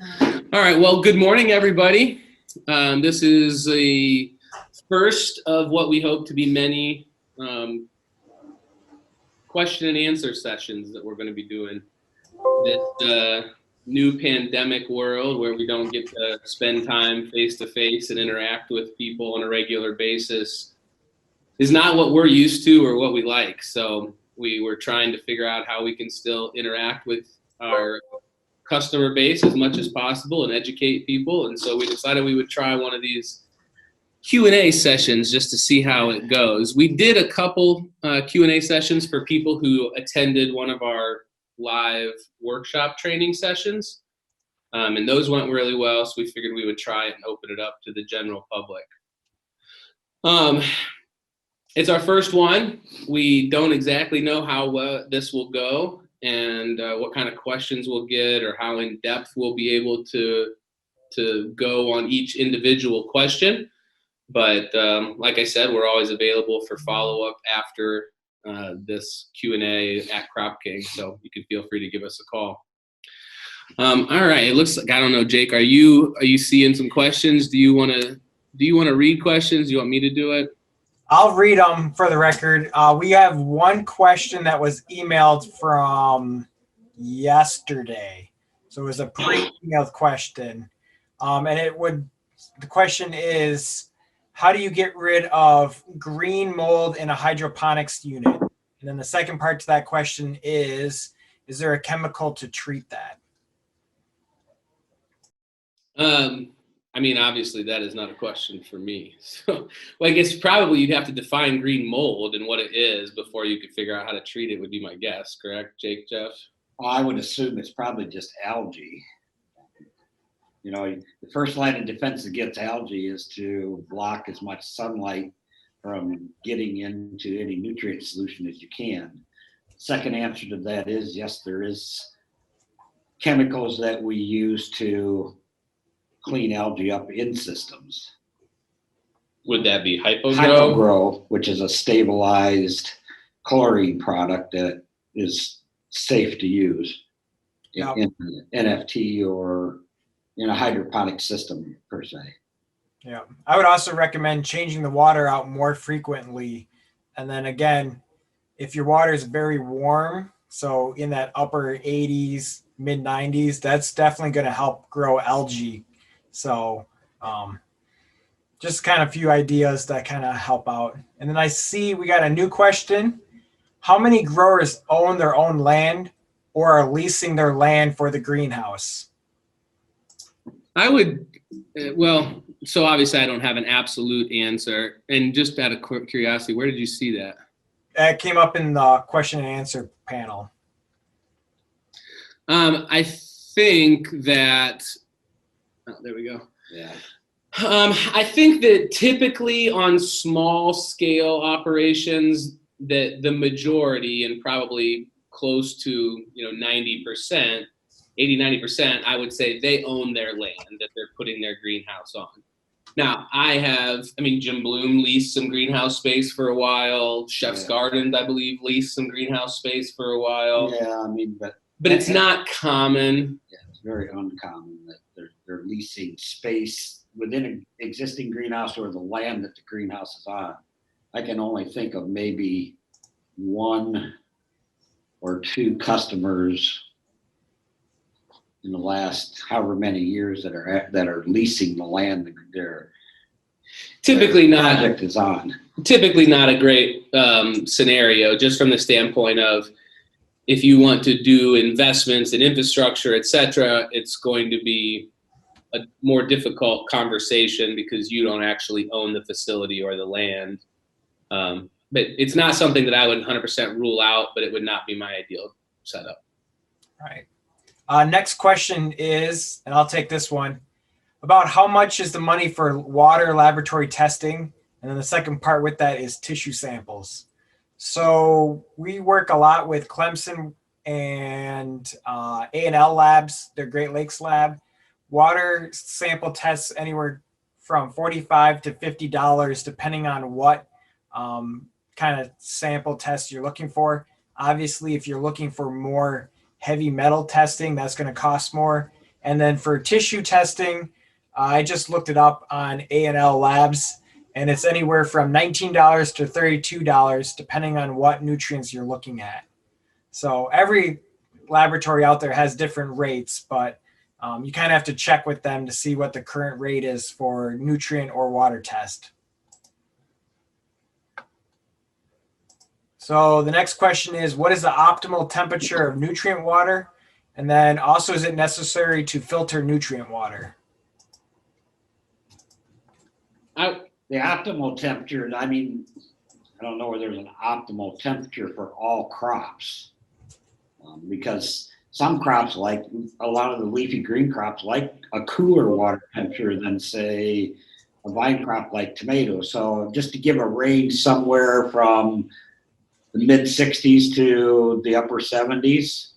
All right, well, good morning, everybody. This is the first of what we hope to be many question and answer sessions that we're going to be doing. This new pandemic world where we don't get to spend time face to face and interact with people on a regular basis is not what we're used to or what we like. So we were trying to figure out how we can still interact with our customer base as much as possible and educate people. And so we decided we would try one of these Q&A sessions just to see how it goes. We did a couple Q&A sessions for people who attended one of our live workshop training sessions. And those went really well, so we figured we would try it and open it up to the general public. It's our first one. We don't exactly know how this will go and what kind of questions we'll get or how in depth we'll be able to go on each individual question. But like I said, we're always available for follow-up after this Q&A at Cropking, so you can feel free to give us a call. All right, it looks like, I don't know, Jake, are you seeing some questions? Do you want to read questions? Do you want me to do it? I'll read them for the record. We have one question that was emailed from yesterday. So it was a pre-emailed question. And the question is, how do you get rid of green mold in a hydroponics unit? And then the second part to that question is there a chemical to treat that? I mean, obviously that is not a question for me. So, well, I guess probably you'd have to define green mold and what it is before you could figure out how to treat it would be my guess, correct, Jake, Jeff? Well, I would assume it's probably just algae. You know, the first line of defense against algae is to block as much sunlight from getting into any nutrient solution as you can. Second answer to that is, yes, there is chemicals that we use to clean algae up in systems. Would that be Hypogrow? Hypogrow, which is a stabilized chlorine product that is safe to use in NFT or in a hydroponic system per se. Yeah, I would also recommend changing the water out more frequently. And then again, if your water is very warm, so in that upper 80s, mid 90s, that's definitely going to help grow algae. So just kind of a few ideas that kind of help out. And then I see we got a new question. How many growers own their own land or are leasing their land for the greenhouse? I would, well, so obviously I don't have an absolute answer. And just out of curiosity, where did you see that? It came up in the question and answer panel. I think that, oh, there we go. Yeah. I think that typically on small scale operations that the majority and probably close to 90%, 80-90%, I would say they own their land that they're putting their greenhouse on. Now Jim Bloom leased some greenhouse space for a while. Chef's Gardens, I believe, leased some greenhouse space for a while. Yeah, I mean, but it's not common. Yeah, it's very uncommon that they're leasing space within an existing greenhouse or the land that the greenhouse is on. I can only think of maybe one or two customers in the last however many years that are leasing the land that their project is on. Typically not a great scenario, just from the standpoint of if you want to do investments in infrastructure, et cetera, it's going to be a more difficult conversation because you don't actually own the facility or the land. But it's not something that I would 100% rule out, but it would not be my ideal setup. All right. Next question is, and I'll take this one, about how much is the money for water laboratory testing? And then the second part with that is tissue samples. So we work a lot with Clemson and A&L labs, their Great Lakes lab. Water sample tests anywhere from $45 to $50, depending on what kind of sample test you're looking for. Obviously, if you're looking for more heavy metal testing, that's going to cost more. And then for tissue testing, I just looked it up on A&L Labs, and it's anywhere from $19 to $32, depending on what nutrients you're looking at. So every laboratory out there has different rates, but you kind of have to check with them to see what the current rate is for nutrient or water test. So the next question is, what is the optimal temperature of nutrient water? And then also, is it necessary to filter nutrient water? The optimal temperature, I mean, I don't know whether there's an optimal temperature for all crops, because some crops, like a lot of the leafy green crops, like a cooler water temperature than, say, a vine crop like tomatoes. So just to give a range, somewhere from the mid 60s to the upper 70s.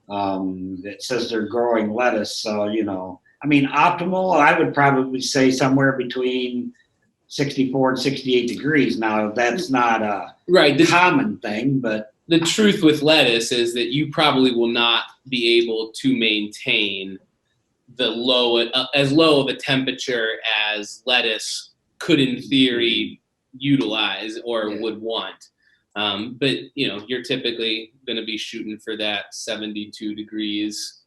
It says they're growing lettuce, so, you know, I mean, optimal, I would probably say somewhere between 64 and 68 degrees. Now, that's not a common thing, but the truth with lettuce is that you probably will not be able to maintain as low of a temperature as lettuce could, in theory, utilize or would want. But, you know, you're typically going to be shooting for that 72 degrees.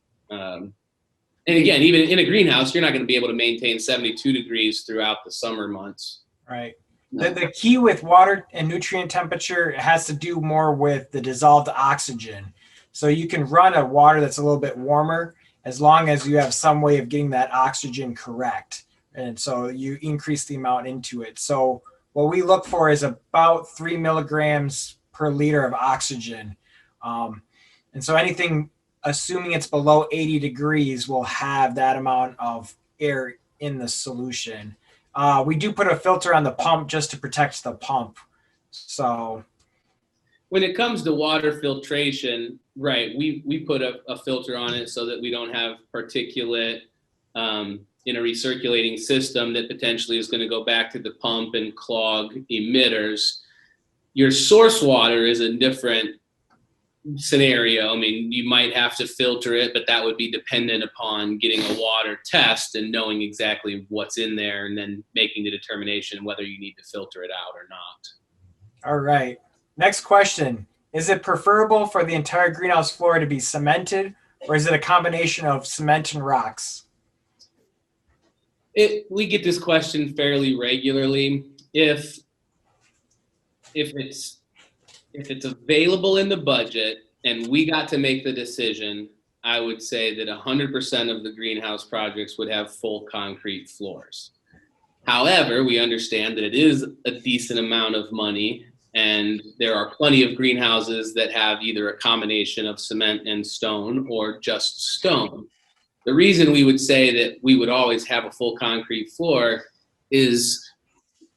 And again, even in a greenhouse, you're not going to be able to maintain 72 degrees throughout the summer months. Right. The key with water and nutrient temperature has to do more with the dissolved oxygen. So you can run a water that's a little bit warmer as long as you have some way of getting that oxygen correct. And so you increase the amount into it. So what we look for is about 3 milligrams per liter of oxygen. And so anything, assuming it's below 80 degrees, will have that amount of air in the solution. We do put a filter on the pump just to protect the pump. So when it comes to water filtration, right, we put a filter on it so that we don't have particulate in a recirculating system that potentially is going to go back to the pump and clog emitters. Your source water is a different scenario. I mean, you might have to filter it, but that would be dependent upon getting a water test and knowing exactly what's in there and then making the determination whether you need to filter it out or not. All right. Next question. Is it preferable for the entire greenhouse floor to be cemented, or is it a combination of cement and rocks? We get this question fairly regularly. If it's available in the budget and we got to make the decision, I would say that 100% of the greenhouse projects would have full concrete floors. However, we understand that it is a decent amount of money, and there are plenty of greenhouses that have either a combination of cement and stone or just stone. The reason we would say that we would always have a full concrete floor is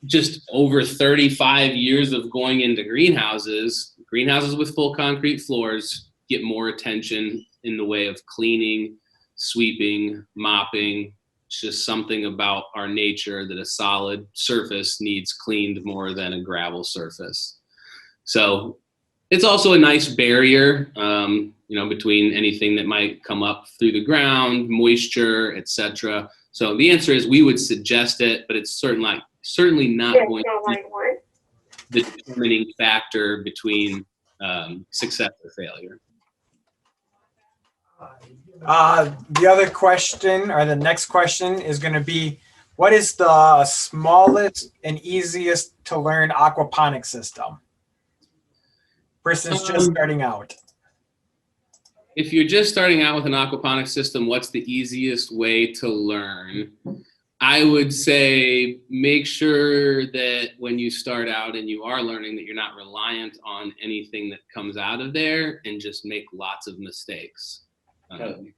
just over 35 years of going into greenhouses with full concrete floors get more attention in the way of cleaning, sweeping, mopping. It's just something about our nature that a solid surface needs cleaned more than a gravel surface. So it's also a nice barrier, between anything that might come up through the ground, moisture, etc. So the answer is we would suggest it, but it's certainly not going to be the determining factor between success or failure. The other question, or the next question, is going to be, what is the smallest and easiest to learn aquaponics system? Person's just starting out. If you're just starting out with an aquaponics system, what's the easiest way to learn? I would say make sure that when you start out and you are learning that you're not reliant on anything that comes out of there and just make lots of mistakes.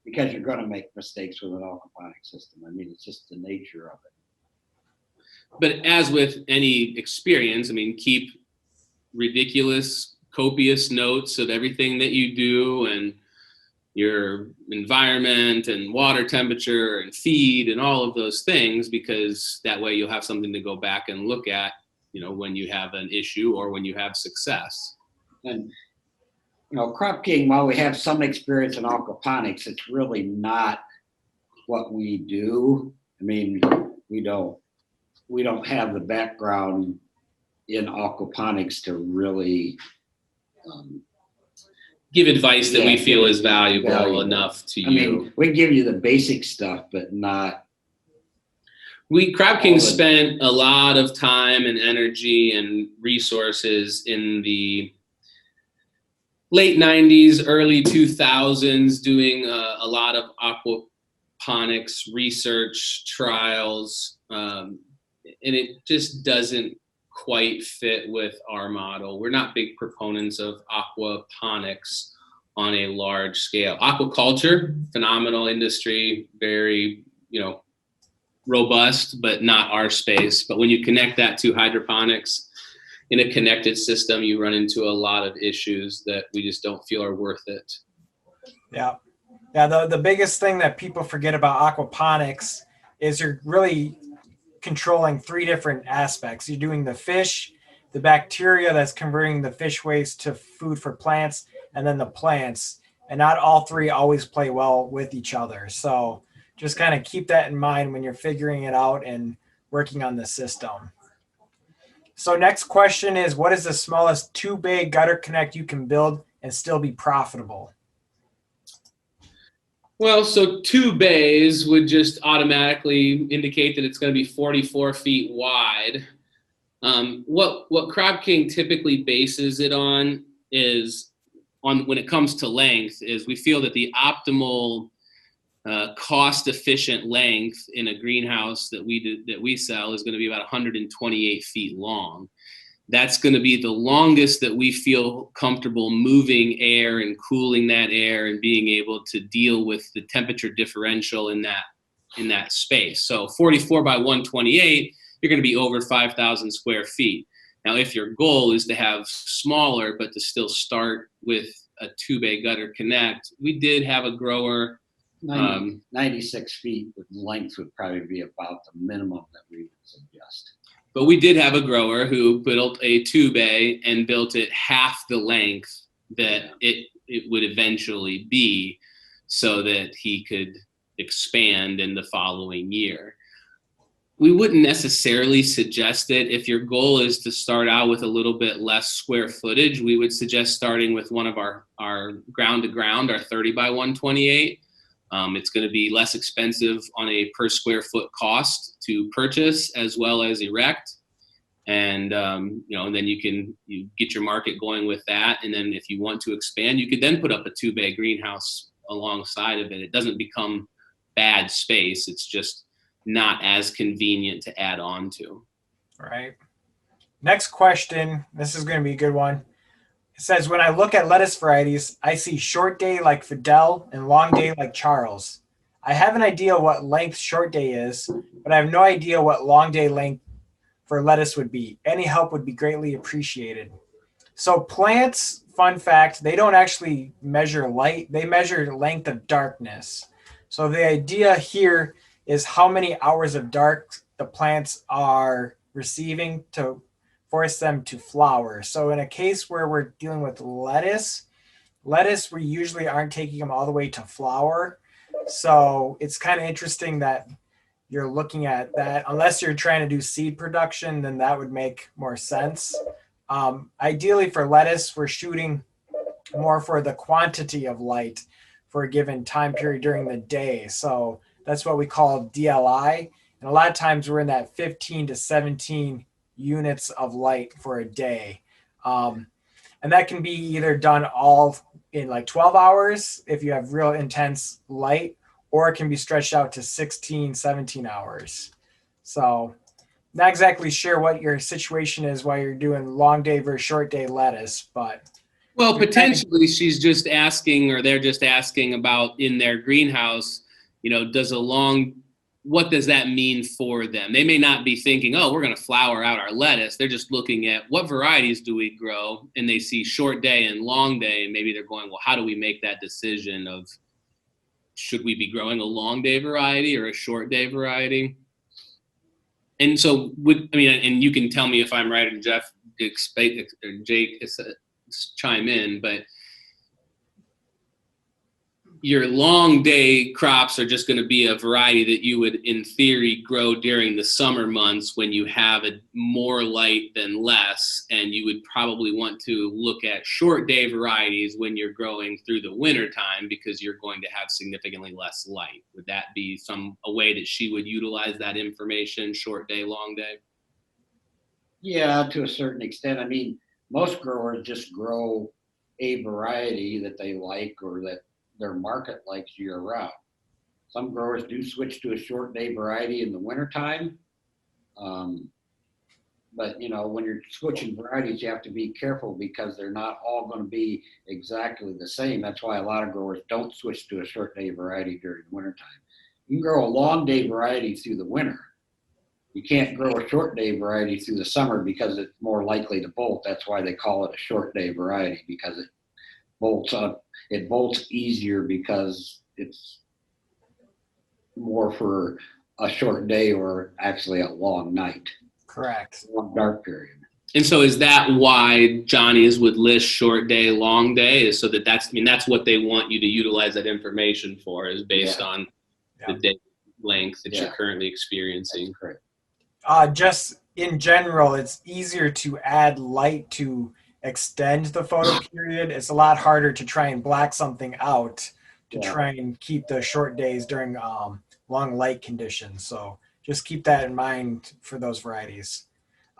Because you're going to make mistakes with an aquaponics system. I mean, it's just the nature of it. But as with any experience, I mean, keep ridiculous, copious notes of everything that you do and your environment and water temperature and feed and all of those things, because that way you'll have something to go back and look at, when you have an issue or when you have success. And Cropking, while we have some experience in aquaponics, it's really not what we do. I mean, we don't have the background in aquaponics to really give advice that we feel is valuable enough to you. I mean, we can give you the basic stuff, but not. Cropking spent a lot of time and energy and resources in the late 90s, early 2000s, doing a lot of aquaponics research trials, and it just doesn't quite fit with our model. We're not big proponents of aquaponics on a large scale. Aquaculture, phenomenal industry, very, robust, but not our space. But when you connect that to hydroponics in a connected system, you run into a lot of issues that we just don't feel are worth it. Yeah. The biggest thing that people forget about aquaponics is you're really controlling three different aspects. You're doing the fish, the bacteria that's converting the fish waste to food for plants, and then the plants. And not all three always play well with each other. So just kind of keep that in mind when you're figuring it out and working on the system. So next question is, what is the smallest 2-bay gutter connect you can build and still be profitable? Well, so 2 bays would just automatically indicate that it's going to be 44 feet wide. What Cropking typically bases it on is, when it comes to length, is we feel that the optimal cost-efficient length in a greenhouse that we sell is going to be about 128 feet long. That's going to be the longest that we feel comfortable moving air and cooling that air and being able to deal with the temperature differential in that space. So 44 by 128, you're going to be over 5,000 square feet. Now, if your goal is to have smaller but to still start with a 2-bay gutter connect, we did have a grower. 96 feet with length would probably be about the minimum that we would suggest. But we did have a grower who built a 2-bay and built it half the length that it would eventually be, so that he could expand in the following year. We wouldn't necessarily suggest it. If your goal is to start out with a little bit less square footage, we would suggest starting with one of our ground-to-ground, our 30 by 128. It's going to be less expensive on a per square foot cost to purchase as well as erect. And, and then you get your market going with that. And then if you want to expand, you could then put up a 2-bay greenhouse alongside of it. It doesn't become bad space. It's just not as convenient to add on to. All right. Next question. This is going to be a good one. It says, when I look at lettuce varieties, I see short day like Fidel and long day like Charles. I have an idea what length short day is, but I have no idea what long day length for lettuce would be. Any help would be greatly appreciated. So plants, fun fact, they don't actually measure light. They measure length of darkness. So the idea here is how many hours of dark the plants are receiving to force them to flower. So in a case where we're dealing with lettuce, we usually aren't taking them all the way to flower. So it's kind of interesting that you're looking at that. Unless you're trying to do seed production, then that would make more sense. Ideally for lettuce, we're shooting more for the quantity of light for a given time period during the day. So that's what we call DLI. And a lot of times we're in that 15 to 17 units of light for a day. And that can be either done all in like 12 hours if you have real intense light, or it can be stretched out to 16, 17 hours. So not exactly sure what your situation is while you're doing long day versus short day lettuce, but. Well, potentially she's just asking, or they're just asking about in their greenhouse, what does that mean for them? They may not be thinking, oh, we're going to flower out our lettuce. They're just looking at what varieties do we grow, and they see short day and long day, and maybe they're going, well, how do we make that decision of should we be growing a long day variety or a short day variety? And so, and you can tell me if I'm right, and Jeff or Jake chime in, but your long day crops are just going to be a variety that you would, in theory, grow during the summer months when you have more light than less, and you would probably want to look at short day varieties when you're growing through the winter time because you're going to have significantly less light. Would that be a way that she would utilize that information, short day, long day? Yeah, to a certain extent. I mean, most growers just grow a variety that they like or that their market likes year round. Some growers do switch to a short day variety in the wintertime. But when you're switching varieties, you have to be careful because they're not all going to be exactly the same. That's why a lot of growers don't switch to a short day variety during the wintertime. You can grow a long day variety through the winter. You can't grow a short day variety through the summer because it's more likely to bolt. That's why they call it a short day variety, because it bolts up. It bolts easier because it's more for a short day or actually a long night. Correct. Long dark period. And so is that why Johnny's would list short day, long day, is so that's what they want you to utilize that information for, is based on the day length that you're currently experiencing. That's correct. Just in general, it's easier to add light to extend the photo period. It's a lot harder to try and black something out to try and keep the short days during long light conditions. So just keep that in mind for those varieties.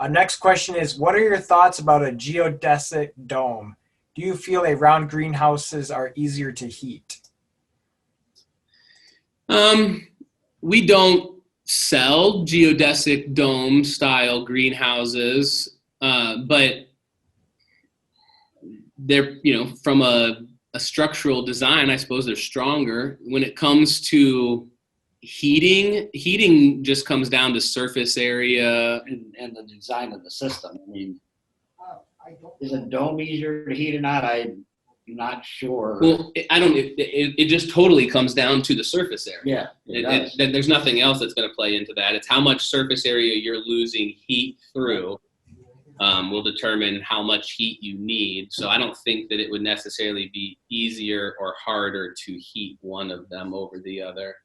Next question is, what are your thoughts about a geodesic dome? Do you feel a round greenhouses are easier to heat? We don't sell geodesic dome style greenhouses, but they're, from a structural design, I suppose they're stronger. When it comes to heating just comes down to surface area and the design of the system. I mean, is a dome easier to heat or not? I'm not sure. Well, it just totally comes down to the surface area. Yeah, there's nothing else that's going to play into that. It's how much surface area you're losing heat through will determine how much heat you need. So I don't think that it would necessarily be easier or harder to heat one of them over the other.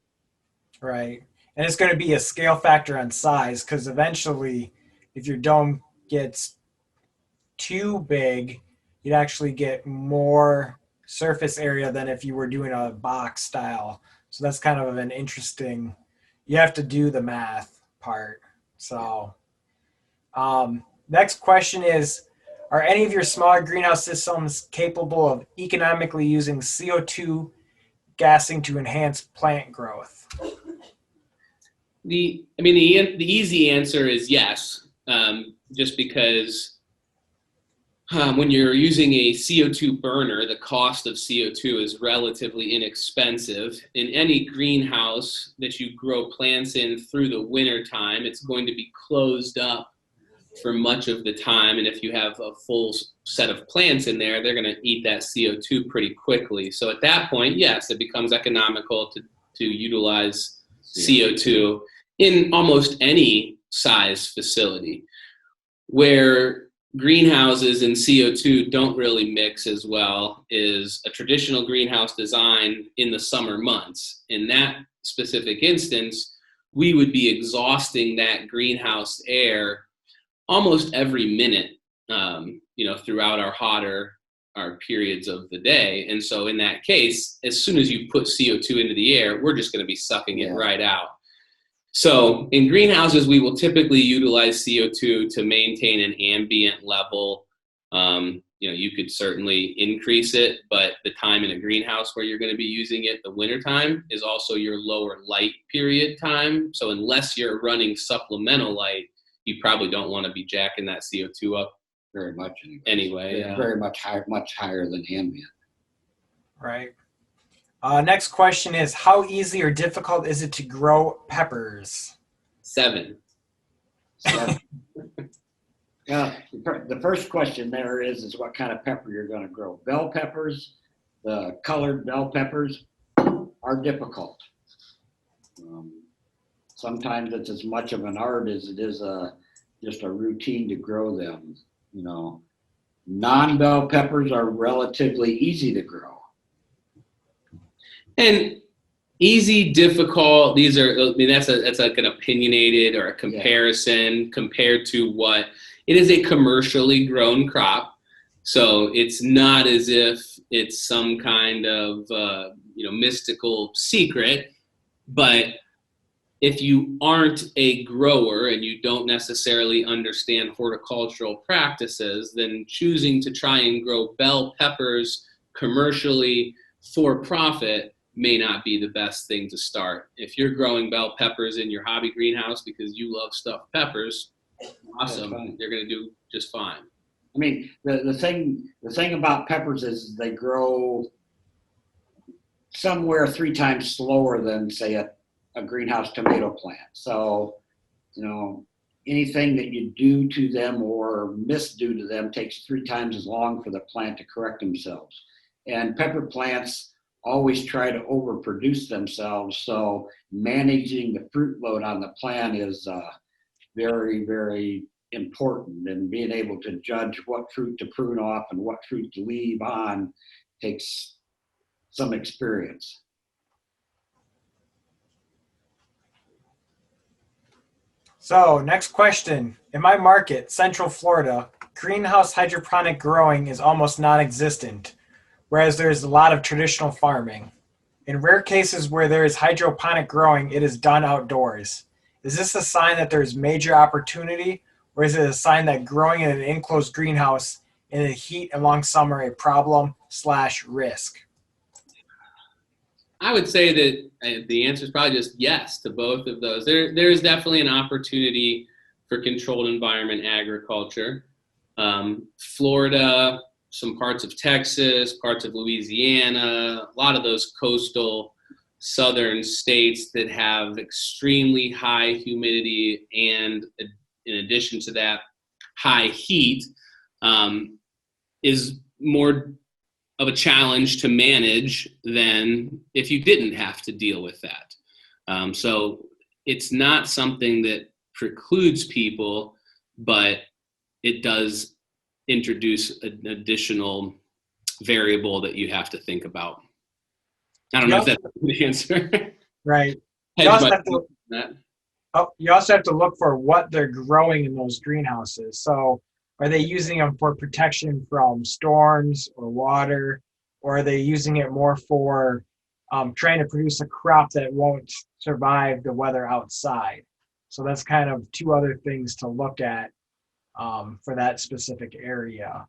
Right. And it's going to be a scale factor on size, because eventually if your dome gets too big, you'd actually get more surface area than if you were doing a box style. So that's kind of an interesting, you have to do the math part. So next question is, are any of your smaller greenhouse systems capable of economically using CO2 gassing to enhance plant growth? The easy answer is yes, just because when you're using a CO2 burner, the cost of CO2 is relatively inexpensive. In any greenhouse that you grow plants in through the winter time, it's going to be closed up for much of the time. And if you have a full set of plants in there, they're going to eat that CO2 pretty quickly. So at that point, yes, it becomes economical to utilize CO2 in almost any size facility. Where greenhouses and CO2 don't really mix as well is a traditional greenhouse design in the summer months. In that specific instance, we would be exhausting that greenhouse air almost every minute, throughout our periods of the day. And so in that case, as soon as you put CO2 into the air, we're just going to be sucking it right out. So in greenhouses, we will typically utilize CO2 to maintain an ambient level. You could certainly increase it, but the time in a greenhouse where you're going to be using it, the winter time, is also your lower light period time. So unless you're running supplemental light, you probably don't want to be jacking that CO2 up very much anyway. Very much higher than ambient. Right. Next question is, how easy or difficult is it to grow peppers? 7. Yeah, the first question there is what kind of pepper you're going to grow. Bell peppers, the colored bell peppers, are difficult. Sometimes it's as much of an art as it is just a routine to grow them. Non-bell peppers are relatively easy to grow. And easy, difficult, these are, I mean, that's like an opinionated or a comparison compared to what, it is a commercially grown crop. So it's not as if it's some kind of, mystical secret, but if you aren't a grower and you don't necessarily understand horticultural practices, then choosing to try and grow bell peppers commercially for profit may not be the best thing to start. If you're growing bell peppers in your hobby greenhouse because you love stuffed peppers, awesome, you're going to do just fine. I mean, the thing about peppers is they grow somewhere 3 times slower than, say, a greenhouse tomato plant. So, anything that you do to them or misdo to them takes 3 times as long for the plant to correct themselves. And pepper plants always try to overproduce themselves. So managing the fruit load on the plant is very, very important. And being able to judge what fruit to prune off and what fruit to leave on takes some experience. So next question. In my market, Central Florida, greenhouse hydroponic growing is almost non-existent, whereas there's a lot of traditional farming. In rare cases where there is hydroponic growing, it is done outdoors. Is this a sign that there's major opportunity, or is it a sign that growing in an enclosed greenhouse in the heat and long summer a problem/risk? I would say that the answer is probably just yes to both of those. There is definitely an opportunity for controlled environment agriculture. Florida, some parts of Texas, parts of Louisiana, a lot of those coastal southern states that have extremely high humidity and, in addition to that, high heat, is more of a challenge to manage than if you didn't have to deal with that. So it's not something that precludes people, but it does introduce an additional variable that you have to think about. I don't know if that's a good answer. Right. You also have to look for what they're growing in those greenhouses. So are they using them for protection from storms or water, or are they using it more for trying to produce a crop that won't survive the weather outside? So that's kind of 2 other things to look at for that specific area.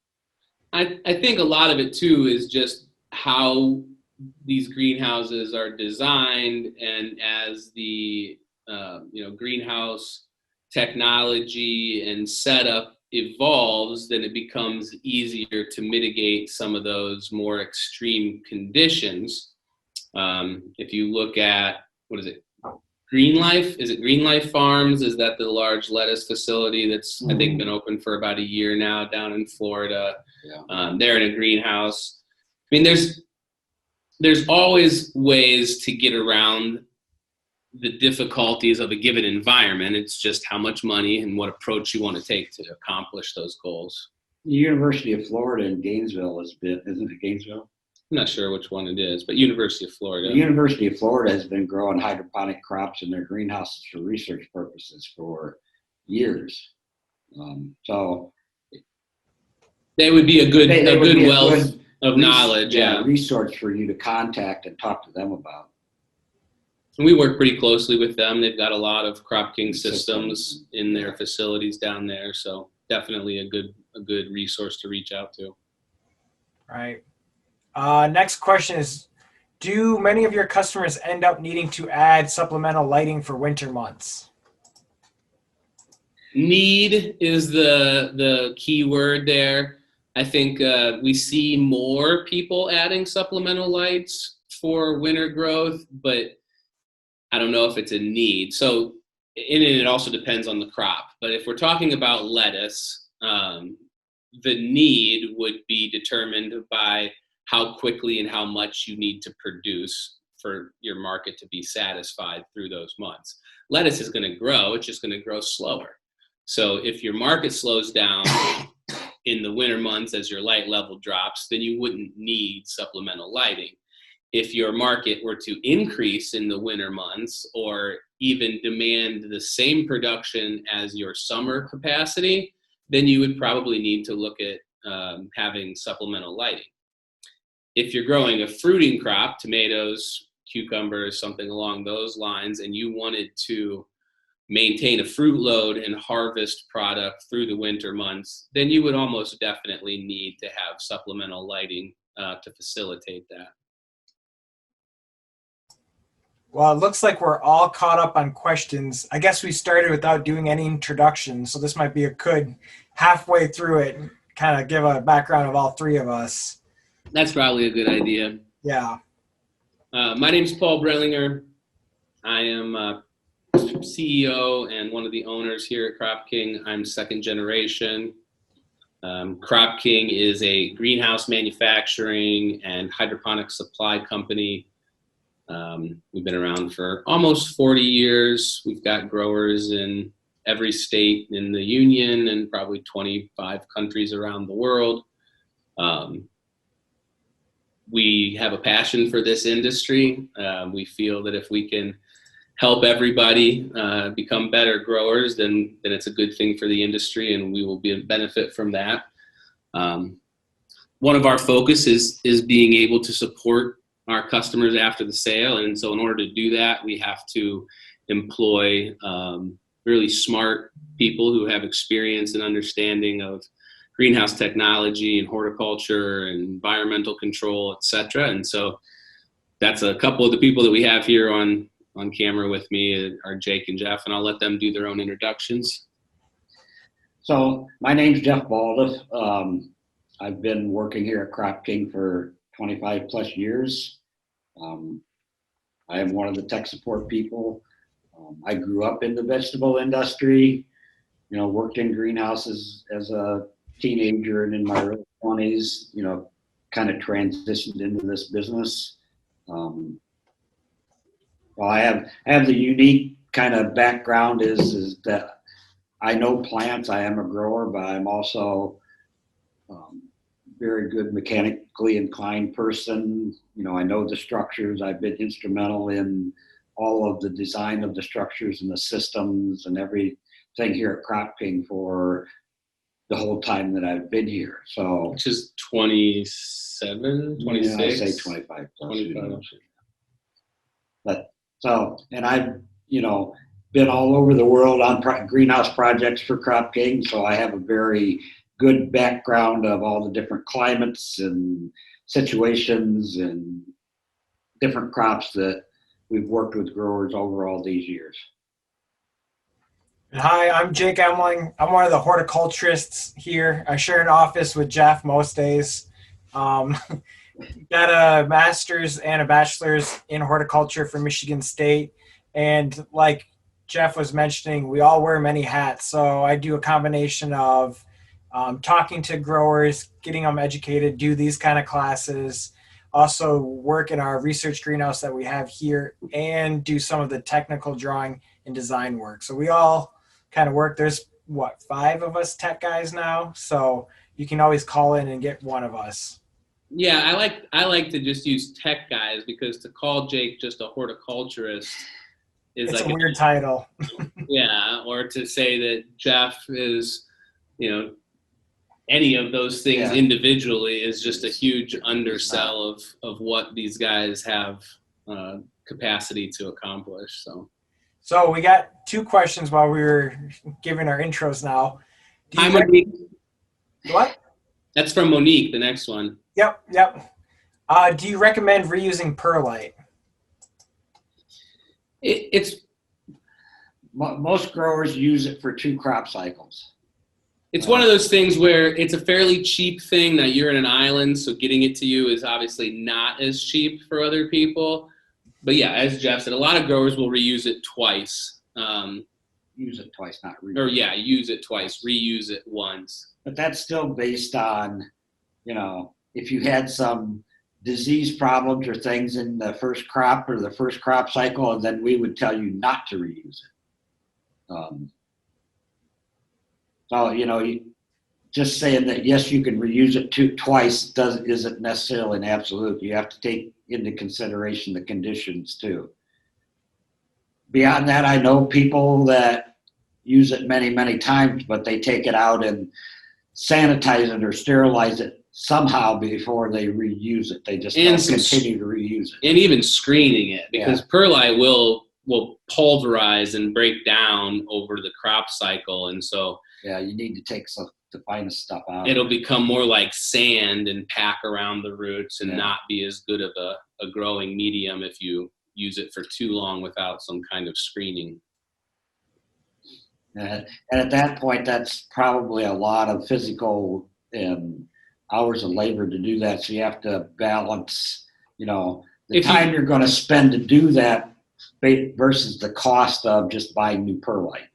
I think a lot of it too is just how these greenhouses are designed, and as the greenhouse technology and setup evolves, then it becomes easier to mitigate some of those more extreme conditions. If you look at, Green Life? Is it Green Life Farms? Is that the large lettuce facility that's, I think, been open for about a year now down in Florida? Yeah. They're in a greenhouse. I mean, there's always ways to get around the difficulties of a given environment. It's just how much money and what approach you want to take to accomplish those goals. The University of Florida in Gainesville isn't it Gainesville? I'm not sure which one it is, but University of Florida. The University of Florida has been growing hydroponic crops in their greenhouses for research purposes for years. So they would be a good wealth of knowledge. Yeah, resource for you to contact and talk to them about. And we work pretty closely with them. They've got a lot of Cropking systems in their facilities down there, so definitely a good resource to reach out to. Right. Next question is, do many of your customers end up needing to add supplemental lighting for winter months? Need is the key word there. I think we see more people adding supplemental lights for winter growth, but I don't know if it's a need. So, and it also depends on the crop. But if we're talking about lettuce, the need would be determined by how quickly and how much you need to produce for your market to be satisfied through those months. Lettuce is going to grow, it's just going to grow slower. So if your market slows down in the winter months as your light level drops, then you wouldn't need supplemental lighting. if your market were to increase in the winter months or even demand the same production as your summer capacity, then you would probably need to look at having supplemental lighting. If you're growing a fruiting crop, tomatoes, cucumbers, something along those lines, and you wanted to maintain a fruit load and harvest product through the winter months, then you would almost definitely need to have supplemental lighting to facilitate that. Well, it looks like we're all caught up on questions. I guess we started without doing any introduction, so this might be a good halfway through it, kind of give a background of all three of us. That's probably a good idea. Yeah. My name's Paul Brillinger. I am CEO and one of the owners here at Cropking. I'm second generation. Cropking is a greenhouse manufacturing and hydroponic supply company. We've been around for almost 40 years. We've got growers in every state in the union and probably 25 countries around the world. We have a passion for this industry. We feel that if we can help everybody become better growers, then it's a good thing for the industry, and we will benefit from that. One of our focus is being able to support our customers after the sale, and so in order to do that, we have to employ really smart people who have experience and understanding of greenhouse technology and horticulture and environmental control, etc. And so that's a couple of the people that we have here on camera with me are Jake and Jeff, and I'll let them do their own introductions. So my name's Jeff Balduf. I've been working here at Cropking for 25 plus years. I am one of the tech support people. I grew up in the vegetable industry, worked in greenhouses as a teenager and in my early 20s, kind of transitioned into this business. Well, I have the unique kind of background is that I know plants. I am a grower, but I'm also very good mechanically inclined person. I know the structures. I've been instrumental in all of the design of the structures and the systems and everything here at Cropking for the whole time that I've been here. So, which is 27, 26? Yeah, I say 25 plus. 25. But so, and I've, been all over the world on greenhouse projects for Cropking. So I have a very good background of all the different climates and situations and different crops that we've worked with growers over all these years. Hi, I'm Jake Emling. I'm one of the horticulturists here. I share an office with Jeff most days. Got a master's and a bachelor's in horticulture from Michigan State. And like Jeff was mentioning, we all wear many hats. So I do a combination of talking to growers, getting them educated, do these kind of classes, also work in our research greenhouse that we have here, and do some of the technical drawing and design work. So we all kind of work. There's 5 of us tech guys now, so you can always call in and get one of us. Yeah, I like to just use tech guys, because to call Jake just a horticulturist is it's like a weird title. Yeah, or to say that Jeff is, any of those things individually is just a huge undersell of what these guys have capacity to accomplish. So we got 2 questions while we were giving our intros now. Hi, Monique. What? That's from Monique, the next one. Yep. Do you recommend reusing perlite? It's most growers use it for 2 crop cycles. It's one of those things where it's a fairly cheap thing. Now, you're in an island, so getting it to you is obviously not as cheap for other people. But yeah, as Jeff said, a lot of growers will reuse it twice. Use it twice, not reuse. Or yeah, use it twice, reuse it once. But that's still based on, if you had some disease problems or things in the first crop or the first crop cycle, and then we would tell you not to reuse it. So, just saying that, yes, you can reuse it twice isn't necessarily an absolute. You have to take into consideration the conditions too. Beyond that, I know people that use it many, many times, but they take it out and sanitize it or sterilize it somehow before they reuse it. They just don't continue to reuse it. And even screening it, because perlite will pulverize and break down over the crop cycle. And so you need to take some to find the stuff out. It'll become more like sand and pack around the roots and not be as good of a growing medium if you use it for too long without some kind of screening. And at that point, that's probably a lot of physical hours of labor to do that. So you have to balance, the time you're going to spend to do that versus the cost of just buying new perlite.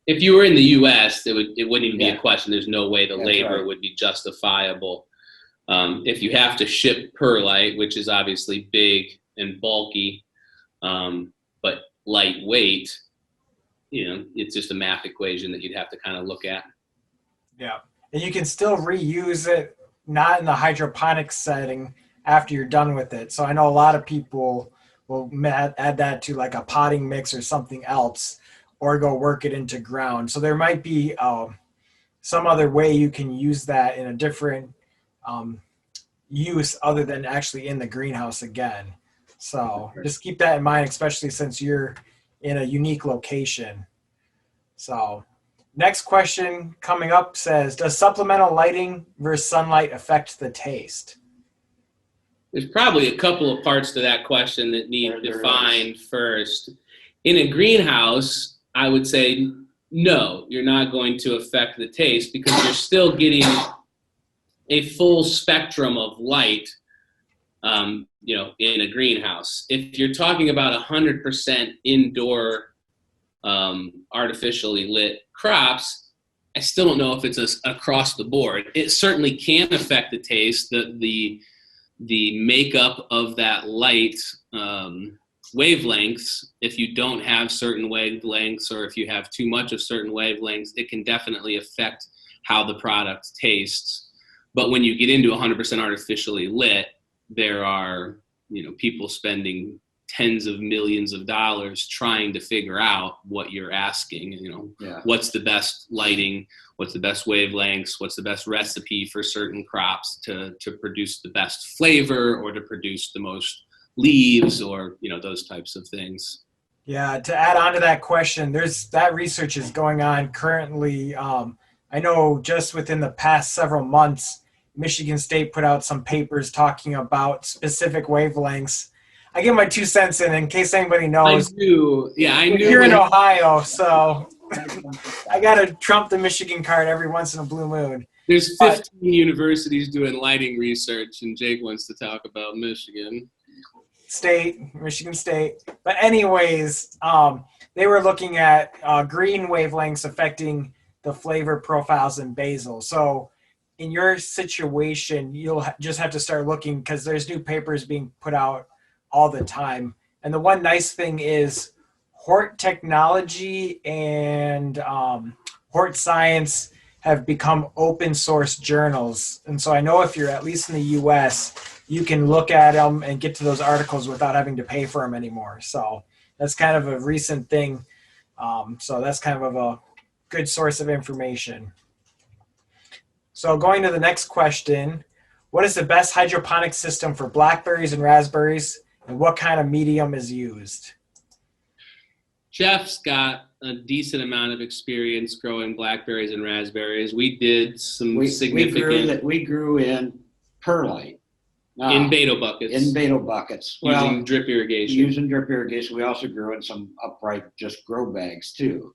If you were in the U.S., it wouldn't even be a question. There's no way the labor would be justifiable. If you have to ship perlite, which is obviously big and bulky, but lightweight, it's just a math equation that you'd have to kind of look at. Yeah, and you can still reuse it, not in the hydroponics setting after you're done with it. So I know a lot of people will add that to like a potting mix or something else, or go work it into ground. So there might be some other way you can use that in a different use other than actually in the greenhouse again. So just keep that in mind, especially since you're in a unique location. So next question coming up says, does supplemental lighting versus sunlight affect the taste? There's probably a couple of parts to that question that need defined first. In a greenhouse, I would say no, you're not going to affect the taste because you're still getting a full spectrum of light, in a greenhouse. If you're talking about 100% indoor artificially lit crops, I still don't know if it's across the board. It certainly can affect the taste. The makeup of that light wavelengths, if you don't have certain wavelengths or if you have too much of certain wavelengths, it can definitely affect how the product tastes. But when you get into 100% artificially lit, there are people spending tens of millions of dollars trying to figure out what you're asking. What's the best lighting, what's the best wavelengths, what's the best recipe for certain crops to produce the best flavor or to produce the most leaves or those types of things. Yeah, to add on to that question, that research is going on currently. I know just within the past several months, Michigan State put out some papers talking about specific wavelengths. I give my 2 cents in case anybody knows. I do. Yeah, I knew. Here in Ohio, so I got to trump the Michigan card every once in a blue moon. There's 15 universities doing lighting research, and Jake wants to talk about Michigan State. But anyways, they were looking at green wavelengths affecting the flavor profiles in basil. So in your situation, you'll just have to start looking because there's new papers being put out all the time. And the one nice thing is Hort Technology and Hort Science have become open source journals. And so I know if you're at least in the US, you can look at them and get to those articles without having to pay for them anymore. So that's kind of a recent thing. So that's kind of a good source of information. So going to the next question, what is the best hydroponic system for blackberries and raspberries, and what kind of medium is used? Jeff's got a decent amount of experience growing blackberries and raspberries. We did some significant... We grew in perlite. In beto buckets. Using drip irrigation. Using drip irrigation. We also grew in some upright just grow bags too.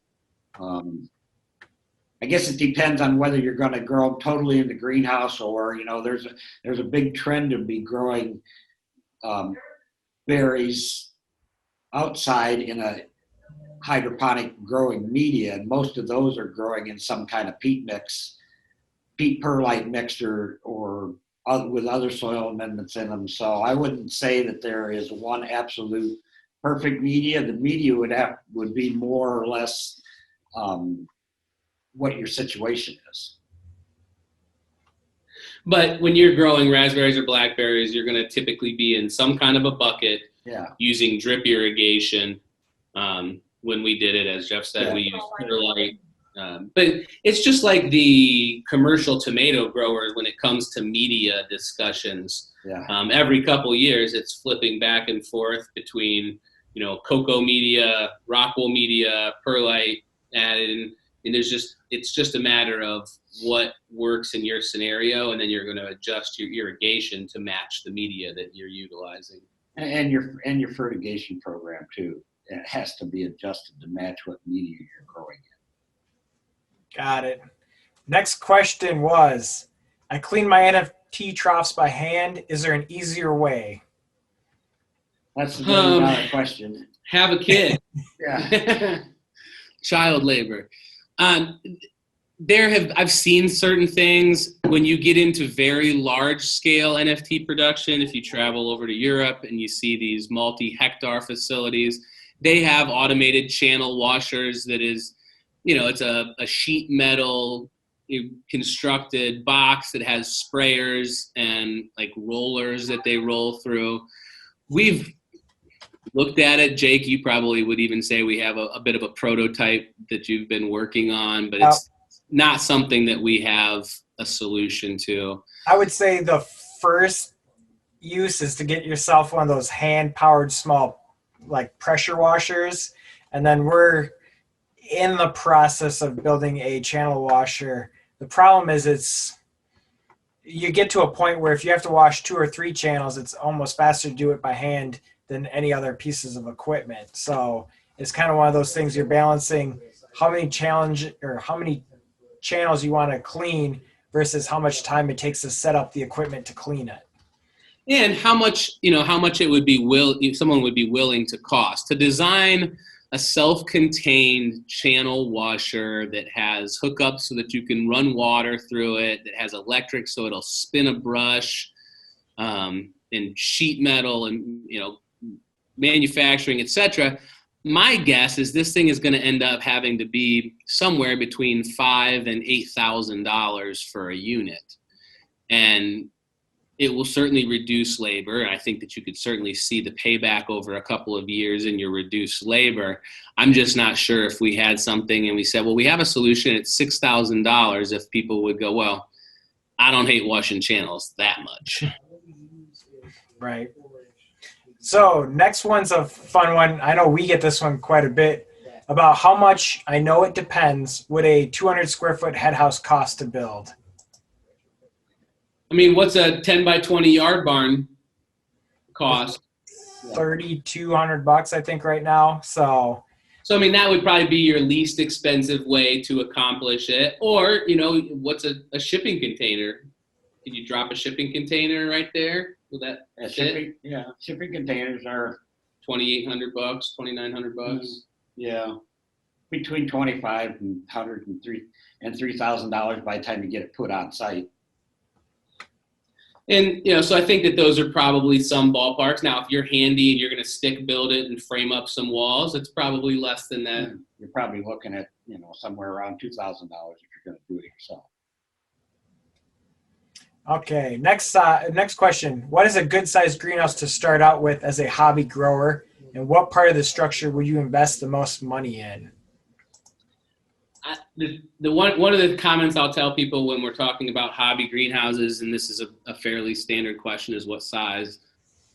I guess it depends on whether you're going to grow them totally in the greenhouse or, there's a big trend to be growing berries outside in a hydroponic growing media, and most of those are growing in some kind of peat perlite mixture or with other soil amendments in them. So I wouldn't say that there is one absolute perfect media. The media would be more or less what your situation is. But when you're growing raspberries or blackberries, you're going to typically be in some kind of a bucket using drip irrigation. When we did it, as Jeff said, we used Perlite. But it's just like the commercial tomato growers when it comes to media discussions. Every couple of years, it's flipping back and forth between, cocoa media, rockwool media, Perlite added, and it's just a matter of what works in your scenario, and then you're going to adjust your irrigation to match the media that you're utilizing. And your fertigation program too. It has to be adjusted to match what media you're growing in. Got it. Next question was, I clean my NFT troughs by hand. Is there an easier way? That's a $1 question. Have a kid. Yeah. Child labor. I've seen certain things when you get into very large scale NFT production. If you travel over to Europe and you see these multi-hectare facilities, they have automated channel washers that is, it's a sheet metal constructed box that has sprayers and like rollers that they roll through. We've looked at it. Jake, you probably would even say we have a bit of a prototype that you've been working on, but it's not something that we have a solution to. I would say the first use is to get yourself one of those hand-powered small like pressure washers, and then we're in the process of building a channel washer. The problem is you get to a point where if you have to wash 2 or 3 channels, it's almost faster to do it by hand than any other pieces of equipment. So it's kind of one of those things you're balancing how many channels you want to clean versus how much time it takes to set up the equipment to clean it. And how much it would be someone would be willing to cost to design a self-contained channel washer that has hookups so that you can run water through it, that has electric so it'll spin a brush, and sheet metal and manufacturing, etc. My guess is this thing is going to end up having to be somewhere between $5,000 and $8,000 for a unit, and it will certainly reduce labor. And I think that you could certainly see the payback over a couple of years in your reduced labor. I'm just not sure if we had something and we said, well, we have a solution at $6,000, if people would go, well, I don't hate washing channels that much. Right. So next one's a fun one. I know we get this one quite a bit about how much, I know it depends, would a 200 square foot head house cost to build? I mean, what's a 10 by 20 yard barn cost? $3,200, I think, right now. So I mean, that would probably be your least expensive way to accomplish it. Or, what's a shipping container? Can you drop a shipping container right there? Will that fit? Shipping containers are $2,800, $2,900. Yeah, between $2,500 and $3,000 by the time you get it put on site. And, so I think that those are probably some ballparks. Now, if you're handy and you're going to stick build it and frame up some walls, it's probably less than that. You're probably looking at, somewhere around $2,000 if you're going to do it yourself. Okay, next question. What is a good sized greenhouse to start out with as a hobby grower? And what part of the structure would you invest the most money in? One of the comments I'll tell people when we're talking about hobby greenhouses, and this is a fairly standard question, is what size.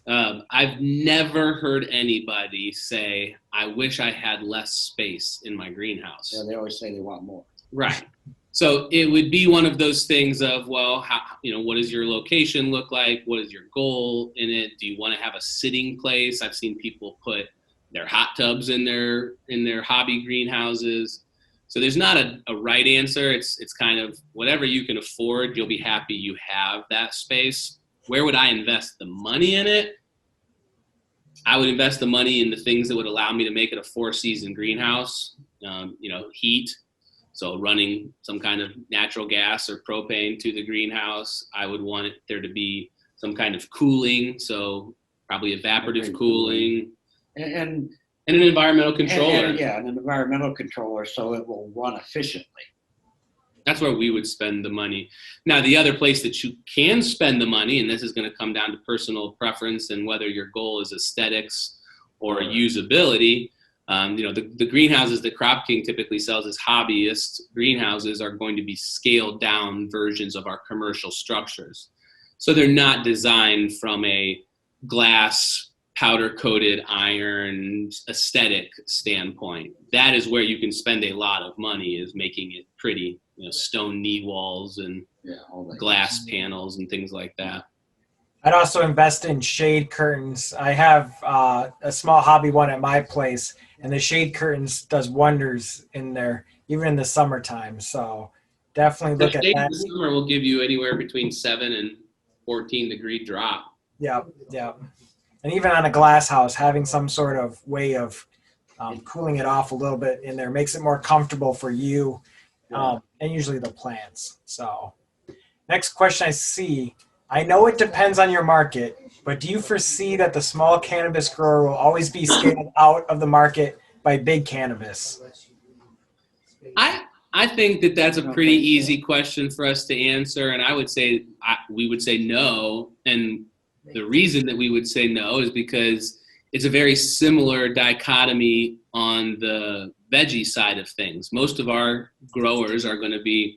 I've never heard anybody say, I wish I had less space in my greenhouse. Yeah, they always say they want more. Right. So it would be one of those things of, well, what does your location look like? What is your goal in it? Do you want to have a sitting place? I've seen people put their hot tubs in their hobby greenhouses. So there's not a right answer. It's kind of whatever you can afford, you'll be happy you have that space. Where would I invest the money in it? I would invest the money in the things that would allow me to make it a 4-season greenhouse. Heat. So running some kind of natural gas or propane to the greenhouse. I would want there to be some kind of cooling, so probably evaporative cooling. And an environmental controller. And an environmental controller so it will run efficiently. That's where we would spend the money. Now, the other place that you can spend the money, and this is going to come down to personal preference and whether your goal is aesthetics or usability. The greenhouses that Cropking typically sells as hobbyist greenhouses are going to be scaled down versions of our commercial structures. So they're not designed from a glass powder coated iron aesthetic standpoint. That is where you can spend a lot of money, is making it pretty, stone knee walls and glass panels and things like that. I'd also invest in shade curtains. I have a small hobby one at my place, and the shade curtains does wonders in there, even in the summertime. So definitely look at that. The summer will give you anywhere between 7 and 14 degree drop. Yeah. And even on a glass house, having some sort of way of cooling it off a little bit in there makes it more comfortable for you and usually the plants. So next question I see, I know it depends on your market, but do you foresee that the small cannabis grower will always be scaled out of the market by big cannabis? I think that that's a pretty easy question for us to answer, and I would say we would say no. And the reason that we would say no is because it's a very similar dichotomy on the veggie side of things. Most of our growers are going to be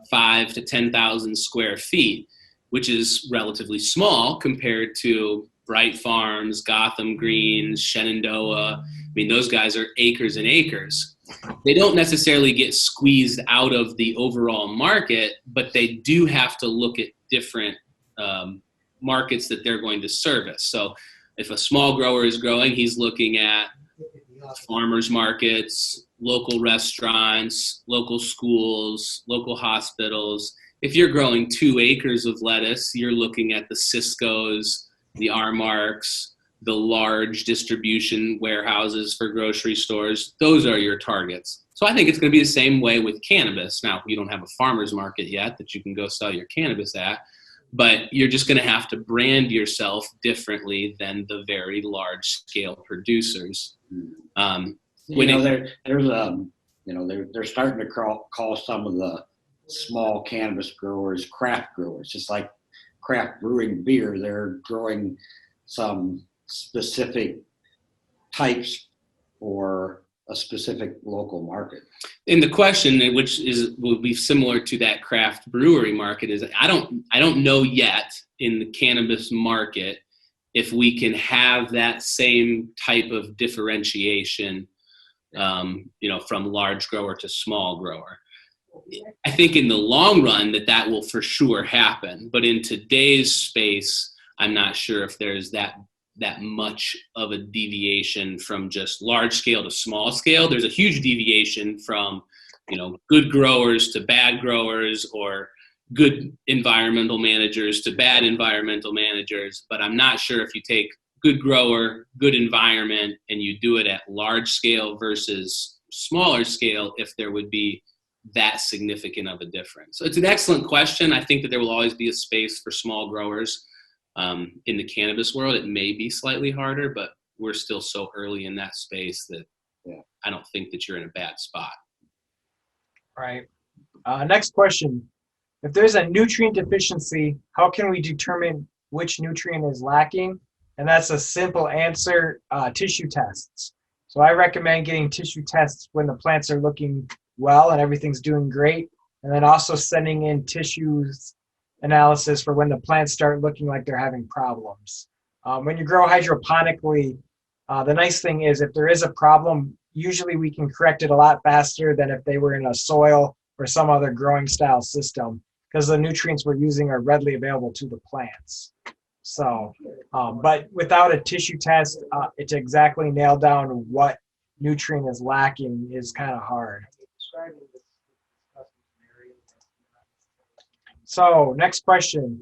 5,000 to 10,000 square feet, which is relatively small compared to Bright Farms, Gotham Greens, Shenandoah. I mean, those guys are acres and acres. They don't necessarily get squeezed out of the overall market, but they do have to look at different markets that they're going to service. So if a small grower is growing, he's looking at farmers markets, local restaurants, local schools, local hospitals. If you're growing 2 acres of lettuce, you're looking at the Ciscos, the Armarks, the large distribution warehouses for grocery stores. Those are your targets. So I think it's going to be the same way with cannabis. Now, you don't have a farmer's market yet that you can go sell your cannabis at, but you're just going to have to brand yourself differently than the very large scale producers. They're starting to call some of the small cannabis growers craft growers, just like craft brewing beer. They're growing some specific types for a specific local market. And the question, which will be similar to that craft brewery market, is I don't know yet in the cannabis market if we can have that same type of differentiation, from large grower to small grower. I think in the long run that will for sure happen, but in today's space, I'm not sure if there's that much of a deviation from just large scale to small scale. There's a huge deviation from, good growers to bad growers, or good environmental managers to bad environmental managers. But I'm not sure if you take good grower, good environment, and you do it at large scale versus smaller scale, if there would be that significant of a difference. So it's an excellent question. I think that there will always be a space for small growers. In the cannabis world, it may be slightly harder, but we're still so early in that space that I don't think that you're in a bad spot. All right. Next question. If there's a nutrient deficiency, how can we determine which nutrient is lacking? And that's a simple answer, tissue tests. So I recommend getting tissue tests when the plants are looking well and everything's doing great. And then also sending in tissues analysis for when the plants start looking like they're having problems. When you grow hydroponically, the nice thing is if there is a problem, usually we can correct it a lot faster than if they were in a soil or some other growing style system, because the nutrients we're using are readily available to the plants. So, but without a tissue test, to exactly nail down what nutrient is lacking is kind of hard. So next question.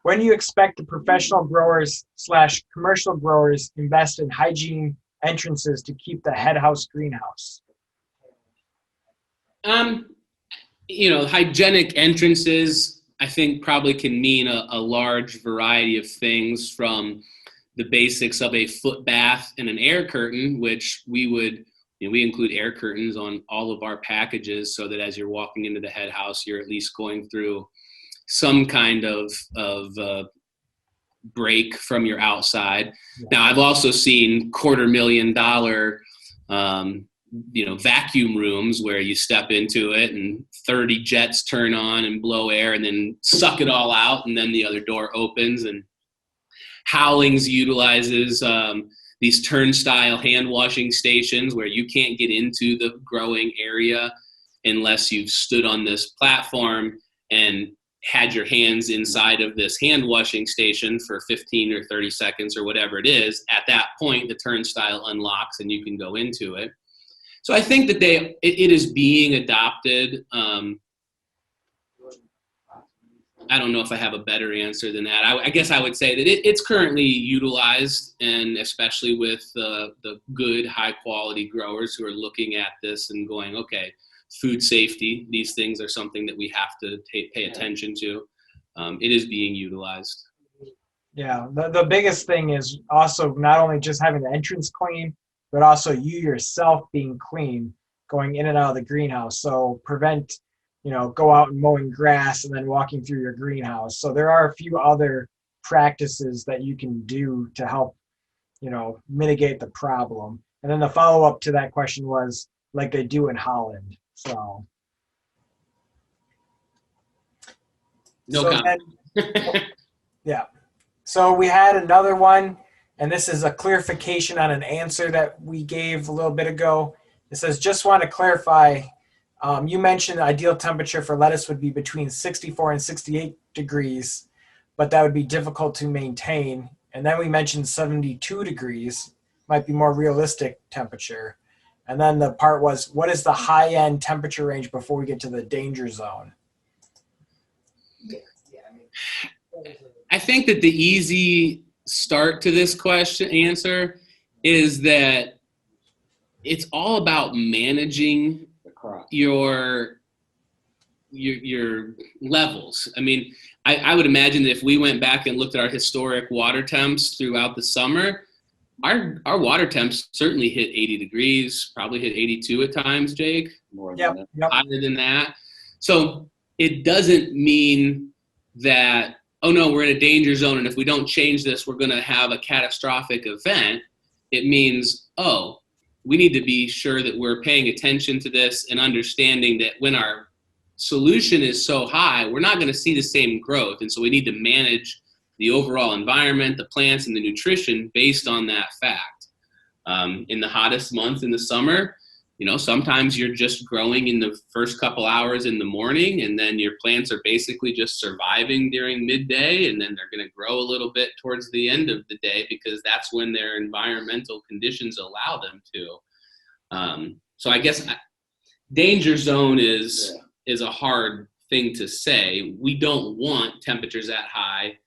When do you expect the professional growers / commercial growers invest in hygiene entrances to keep the head house greenhouse? Hygienic entrances, I think, probably can mean a large variety of things, from the basics of a foot bath and an air curtain, which we would we include air curtains on all of our packages so that as you're walking into the head house, you're at least going through some kind of break from your outside. Now, I've also seen $250,000 vacuum rooms where you step into it and 30 jets turn on and blow air and then suck it all out, and then the other door opens. And Howlings utilizes these turnstile hand washing stations where you can't get into the growing area unless you've stood on this platform and had your hands inside of this hand washing station for 15 or 30 seconds or whatever it is. At that point, the turnstile unlocks and you can go into it. So I think that it is being adopted. I don't know if I have a better answer than that. I guess I would say that it's currently utilized, and especially with the good, high quality growers who are looking at this and going, okay, food safety, these things are something that we have to pay attention to. It is being utilized. Yeah, the biggest thing is also not only just having the entrance clean, but also you yourself being clean going in and out of the greenhouse. So prevent, go out and mowing grass and then walking through your greenhouse. So there are a few other practices that you can do to help, mitigate the problem. And then the follow-up to that question was like they do in Holland. So. No comment. Yeah. So we had another one, and this is a clarification on an answer that we gave a little bit ago. It says, just want to clarify, you mentioned the ideal temperature for lettuce would be between 64 and 68 degrees, but that would be difficult to maintain. And then we mentioned 72 degrees might be more realistic temperature. And then the part was, what is the high-end temperature range before we get to the danger zone? I think that the easy start to this answer is that it's all about managing your levels. I mean, I would imagine that if we went back and looked at our historic water temps throughout the summer, our water temps certainly hit 80 degrees, probably hit 82 at times, Jake. Yep. Higher than that. So it doesn't mean that, oh no, we're in a danger zone, and if we don't change this, we're going to have a catastrophic event. It means, oh, we need to be sure that we're paying attention to this and understanding that when our solution is so high, we're not going to see the same growth. And so we need to manage the overall environment, the plants, and the nutrition based on that fact. In the hottest month in the summer, sometimes you're just growing in the first couple hours in the morning, and then your plants are basically just surviving during midday, and then they're going to grow a little bit towards the end of the day because that's when their environmental conditions allow them to. So I guess danger zone is a hard thing to say. We don't want temperatures that high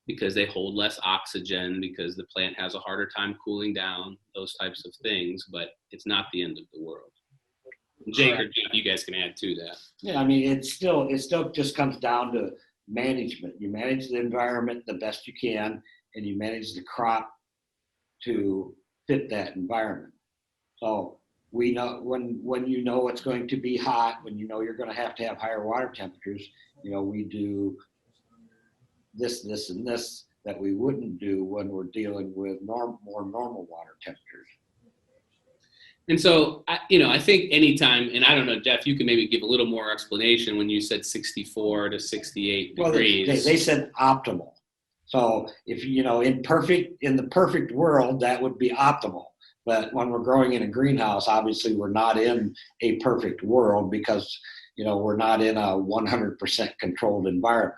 because they hold less oxygen, because the plant has a harder time cooling down, those types of things, but it's not the end of the world. Jake or Jeff, you guys can add to that. Yeah, I mean, it still just comes down to management. You manage the environment the best you can, and you manage the crop to fit that environment. So we know when you know it's going to be hot, when you know you're going to have higher water temperatures, we do this, and this that we wouldn't do when we're dealing with more normal water temperatures. And so, I think anytime, and I don't know, Jeff, you can maybe give a little more explanation when you said 64 to 68 degrees. Well, they said optimal. So if, in the perfect world, that would be optimal. But when we're growing in a greenhouse, obviously we're not in a perfect world because, we're not in a 100% controlled environment.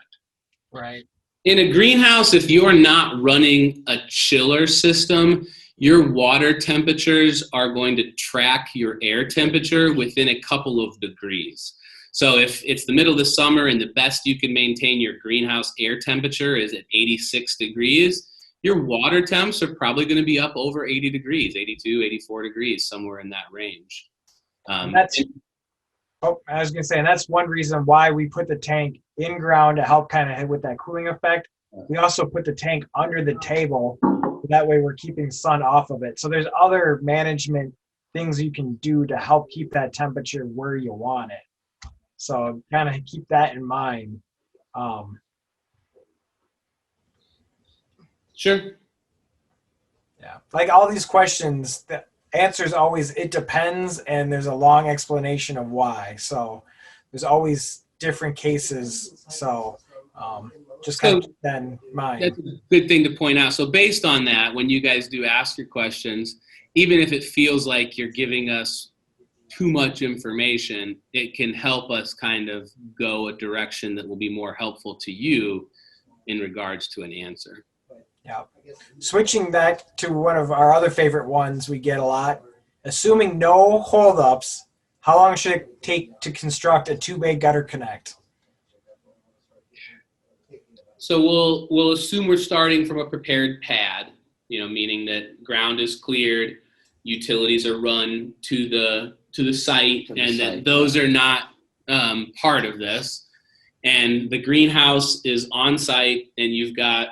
Right. In a greenhouse, if you're not running a chiller system, your water temperatures are going to track your air temperature within a couple of degrees. So if it's the middle of the summer and the best you can maintain your greenhouse air temperature is at 86 degrees, your water temps are probably going to be up over 80 degrees, 82, 84 degrees, somewhere in that range. I was going to say, and that's one reason why we put the tank in ground to help kind of with that cooling effect. We also put the tank under the table. That way we're keeping sun off of it. So there's other management things you can do to help keep that temperature where you want it. So kind of keep that in mind. Sure. Yeah, like all these questions, the answer is always it depends, and there's a long explanation of why. So there's always different cases. So just kind of keep that in mind. That's a good thing to point out. So based on that, when you guys do ask your questions, even if it feels like you're giving us too much information, it can help us kind of go a direction that will be more helpful to you in regards to an answer. Yeah. Switching back to one of our other favorite ones we get a lot. Assuming no holdups, how long should it take to construct a 2-bay gutter connect? So we'll assume we're starting from a prepared pad, meaning that ground is cleared, utilities are run to the site, that those are not part of this. And the greenhouse is on site, and you've got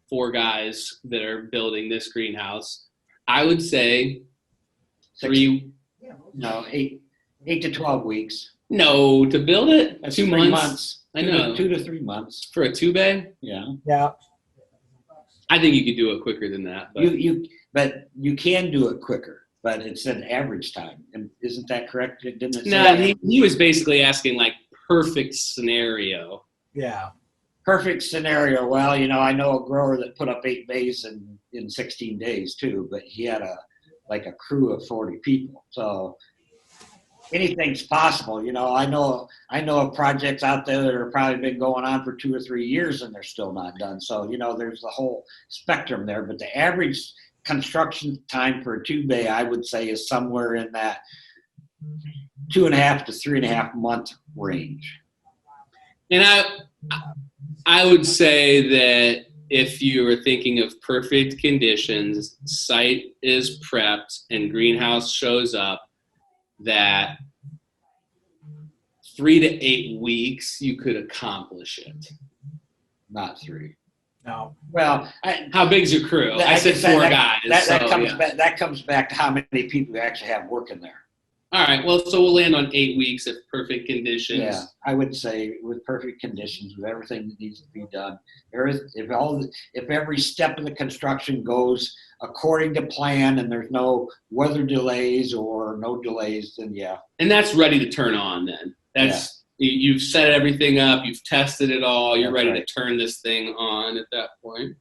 4 guys that are building this greenhouse. I would say 8 to 12 weeks. No, to build it, That's 2 3 months. I know. 2 to 3 months. For a 2-bay? Yeah. Yeah. I think you could do it quicker than that. But But you can do it quicker, but it's an average time. And isn't that correct? Didn't it say no, that? he was basically asking like perfect scenario. Yeah. Perfect scenario. Well, I know a grower that put up 8 bays in 16 days too, but he had a crew of 40 people. So anything's possible. I know of projects out there that have probably been going on for 2 or 3 years and they're still not done. So, there's the whole spectrum there, but the average construction time for a 2-bay, I would say, is somewhere in that 2.5 to 3.5 month range. And I would say that if you were thinking of perfect conditions, site is prepped and greenhouse shows up, that 3 to 8 weeks you could accomplish it. Not 3. No. Well, how big's your crew? I said 4 guys. That comes back to how many people you actually have working there. All right. Well, so we'll land on 8 weeks if perfect conditions. Yeah, I would say with perfect conditions, with everything that needs to be done, if every step of the construction goes according to plan and there's no weather delays or no delays, then yeah. And that's ready to turn on then. You've set everything up, you've tested it all, you're ready to turn this thing on at that point.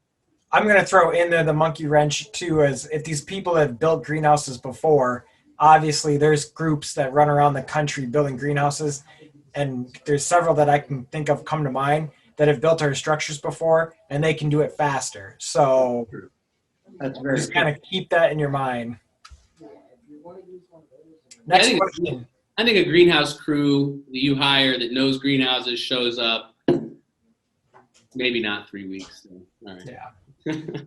I'm going to throw in there the monkey wrench too, as if these people have built greenhouses before, obviously there's groups that run around the country building greenhouses, and there's several that I can think of come to mind that have built our structures before, and they can do it faster. So that's very just kind of keep that in your mind. Next question. I think a greenhouse crew that you hire that knows greenhouses shows up, maybe not 3 weeks. So. All right. Yeah.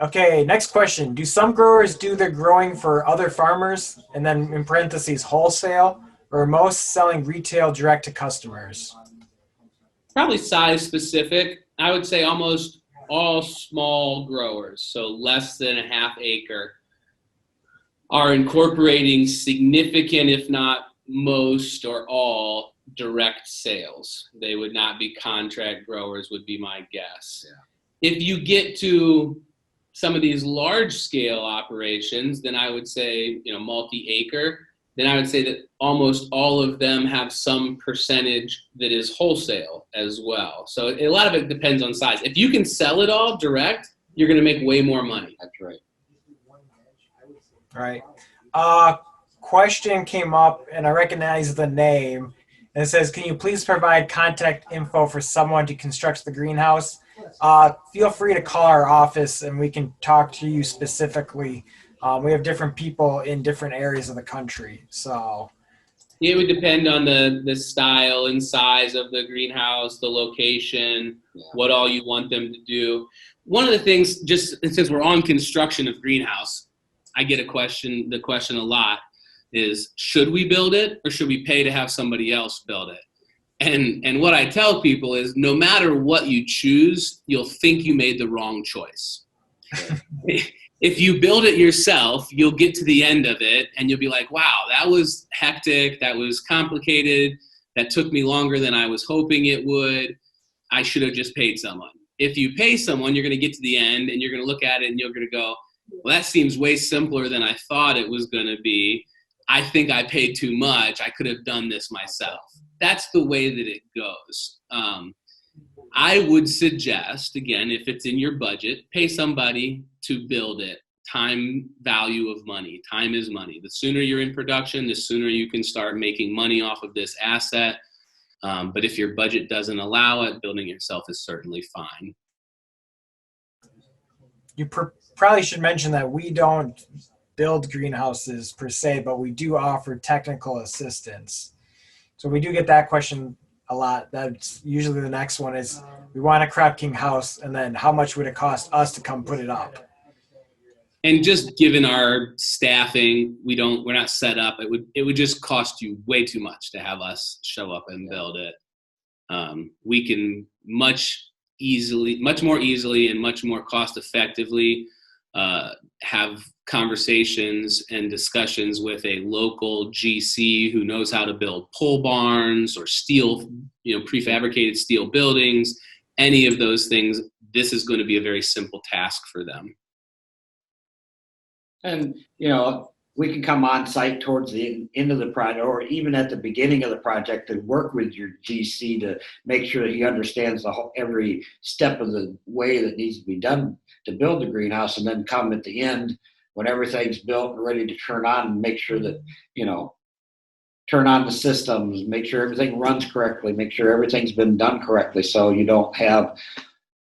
Okay, next question. Do some growers do their growing for other farmers, and then in parentheses wholesale, or are most selling retail direct to customers? Probably size specific. I would say almost all small growers, so less than a half acre, are incorporating significant, if not most or all, direct sales. They would not be contract growers, would be my guess. Yeah. If you get to some of these large scale operations, then I would say, multi-acre, then I would say that almost all of them have some percentage that is wholesale as well. So a lot of it depends on size. If you can sell it all direct, you're going to make way more money. That's right. Right. Question came up, and I recognize the name. And it says, can you please provide contact info for someone to construct the greenhouse? Feel free to call our office, and we can talk to you specifically. We have different people in different areas of the country. So it would depend on the style and size of the greenhouse, the location, what all you want them to do. One of the things, just since we're on construction of greenhouse, I get the question a lot is, should we build it or should we pay to have somebody else build it? And what I tell people is, no matter what you choose, you'll think you made the wrong choice. if you build it yourself, you'll get to the end of it and you'll be like, wow, that was hectic. That was complicated. That took me longer than I was hoping it would. I should have just paid someone. If you pay someone, you're going to get to the end and you're going to look at it and you're going to go, well, that seems way simpler than I thought it was going to be. I think I paid too much. I could have done this myself. That's the way that it goes. I would suggest, again, if it's in your budget, pay somebody to build it. Time value of money. Time is money. The sooner you're in production, the sooner you can start making money off of this asset. But if your budget doesn't allow it, building it yourself is certainly fine. You probably should mention that we don't build greenhouses per se, but we do offer technical assistance. So we do get that question a lot. That's usually the next one is, we want a Cropking house, and then how much would it cost us to come put it up? And just given our staffing, we're not set up. It would just cost you way too much to have us show up and build it. We can much more easily and much more cost effectively have conversations and discussions with a local GC who knows how to build pole barns or steel, prefabricated steel buildings, any of those things. This is going to be a very simple task for them. And, we can come on site towards the end of the project or even at the beginning of the project and work with your GC to make sure that he understands every step of the way that needs to be done to build the greenhouse, and then come at the end when everything's built and ready to turn on and make sure that, turn on the systems, make sure everything runs correctly, make sure everything's been done correctly, so you don't have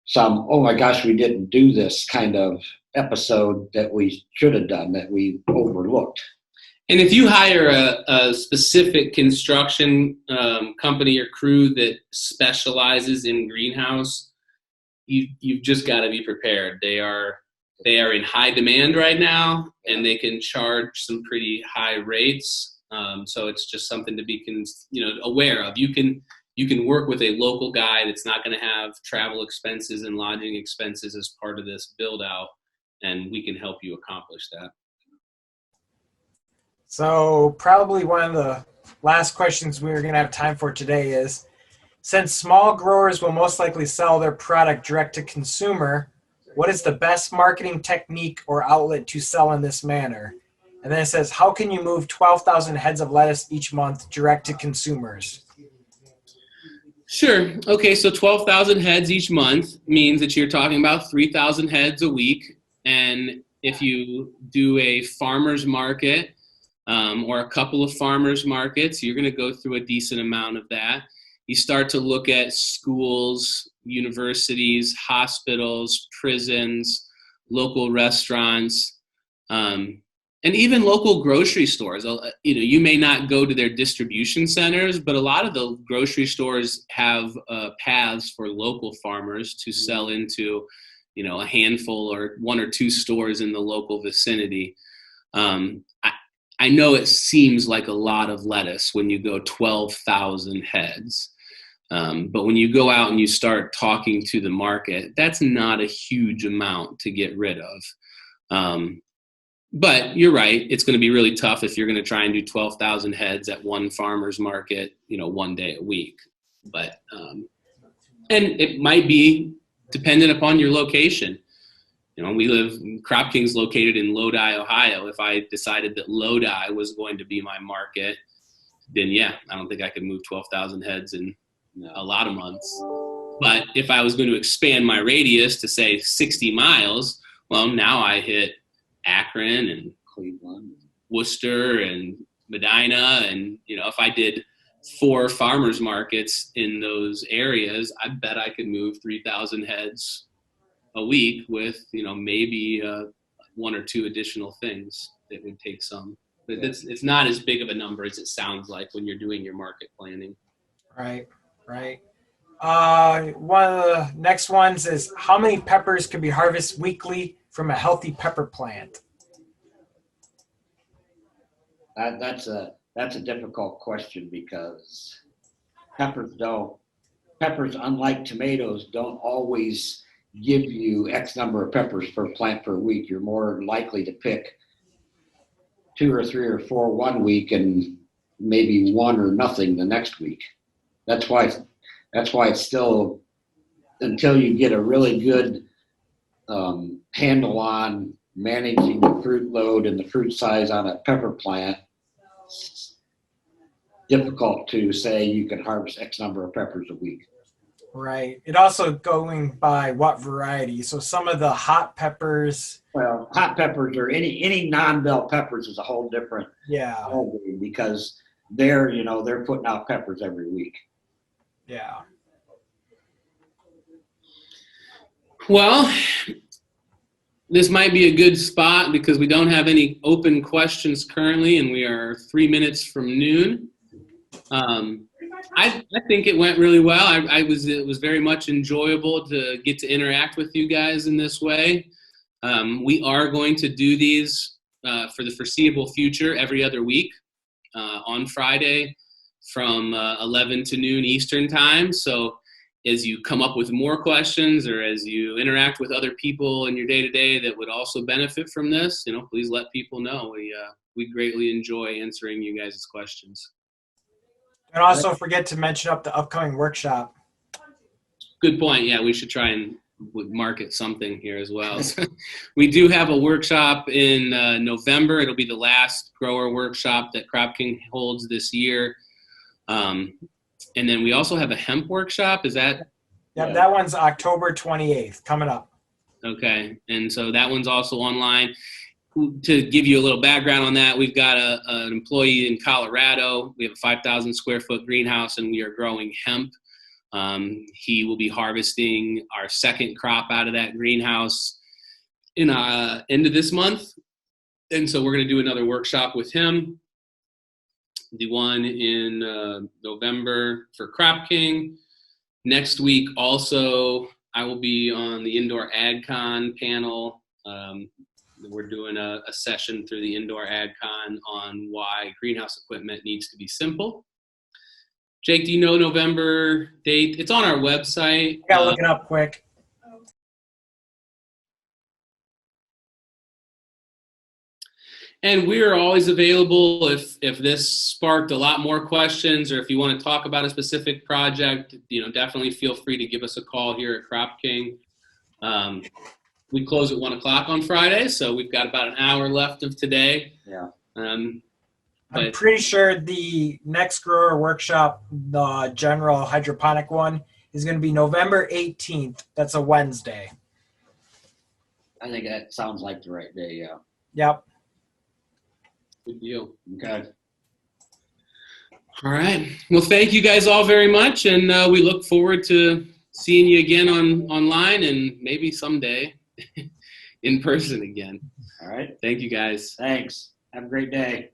some, oh my gosh, we didn't do this kind of episode that we should have done that we overlooked. And if you hire a specific construction company or crew that specializes in greenhouse, you've just got to be prepared. They are in high demand right now, and they can charge some pretty high rates. So it's just something to be aware of. You can work with a local guy that's not going to have travel expenses and lodging expenses as part of this build out, and we can help you accomplish that. So probably one of the last questions we're going to have time for today is, since small growers will most likely sell their product direct to consumer, what is the best marketing technique or outlet to sell in this manner? And then it says, how can you move 12,000 heads of lettuce each month direct to consumers? Sure. Okay, so 12,000 heads each month means that you're talking about 3,000 heads a week. And if you do a farmer's market or a couple of farmer's markets, you're going to go through a decent amount of that. You start to look at schools, universities, hospitals, prisons, local restaurants, and even local grocery stores. You may not go to their distribution centers, but a lot of the grocery stores have paths for local farmers to sell into, a handful or one or two stores in the local vicinity. I know it seems like a lot of lettuce when you go 12,000 heads. But when you go out and you start talking to the market, that's not a huge amount to get rid of. But you're right, it's going to be really tough if you're going to try and do 12,000 heads at one farmer's market, one day a week. But and it might be dependent upon your location. Cropking's located in Lodi, Ohio. If I decided that Lodi was going to be my market, then yeah, I don't think I could move 12,000 heads in a lot of months. But if I was going to expand my radius to say 60 miles, well, now I hit Akron and Cleveland, Worcester and Medina. And, if I did 4 farmers markets in those areas, I bet I could move 3,000 heads a week with, maybe 1 or 2 additional things that would take some. But it's not as big of a number as it sounds like when you're doing your market planning. Right. One of the next ones is, how many peppers could be harvested weekly from a healthy pepper plant? That's a difficult question, because peppers, unlike tomatoes, don't always give you X number of peppers per plant per week. You're more likely to pick 2 or 3 or 4 one week and maybe 1 or nothing the next week. That's why it's still, until you get a really good handle on managing the fruit load and the fruit size on a pepper plant, it's difficult to say you can harvest X number of peppers a week. Right. It also going by what variety. So some of the hot peppers. Well, hot peppers or any non-bell peppers is a whole different ballgame, because they're putting out peppers every week. Yeah. Well, this might be a good spot because we don't have any open questions currently, and we are 3 minutes from noon. I think it went really well. It was very much enjoyable to get to interact with you guys in this way. We are going to do these for the foreseeable future every other week on Friday from 11 to noon Eastern time. So as you come up with more questions, or as you interact with other people in your day-to-day that would also benefit from this, please let people know. We greatly enjoy answering you guys' questions. And also forget to mention up the upcoming workshop. Good point. Yeah, we should try and market something here as well. So we do have a workshop in November. It'll be the last grower workshop that Cropking holds this year. And then we also have a hemp workshop. Is that? Yep, that one's October 28th, coming up. Okay, and so that one's also online. To give you a little background on that, we've got an employee in Colorado. We have a 5,000 square foot greenhouse, and we are growing hemp. He will be harvesting our second crop out of that greenhouse in end of this month. And so we're going to do another workshop with him. The one in November for Cropking. Next week also, I will be on the Indoor AgCon panel. We're doing a session through the Indoor AgCon on why greenhouse equipment needs to be simple. Jake, do you know November date? It's on our website. I gotta look it up quick. And we are always available if this sparked a lot more questions, or if you want to talk about a specific project, definitely feel free to give us a call here at Cropking. We close at 1 o'clock on Friday, so we've got about an hour left of today. Yeah. I'm pretty sure the next grower workshop, the general hydroponic one, is going to be November 18th. That's a Wednesday. I think that sounds like the right day, yeah. Yep. Good deal. Okay. All right. Well, thank you guys all very much, and we look forward to seeing you again online, and maybe someday in person again. All right. Thank you guys. Thanks. Have a great day.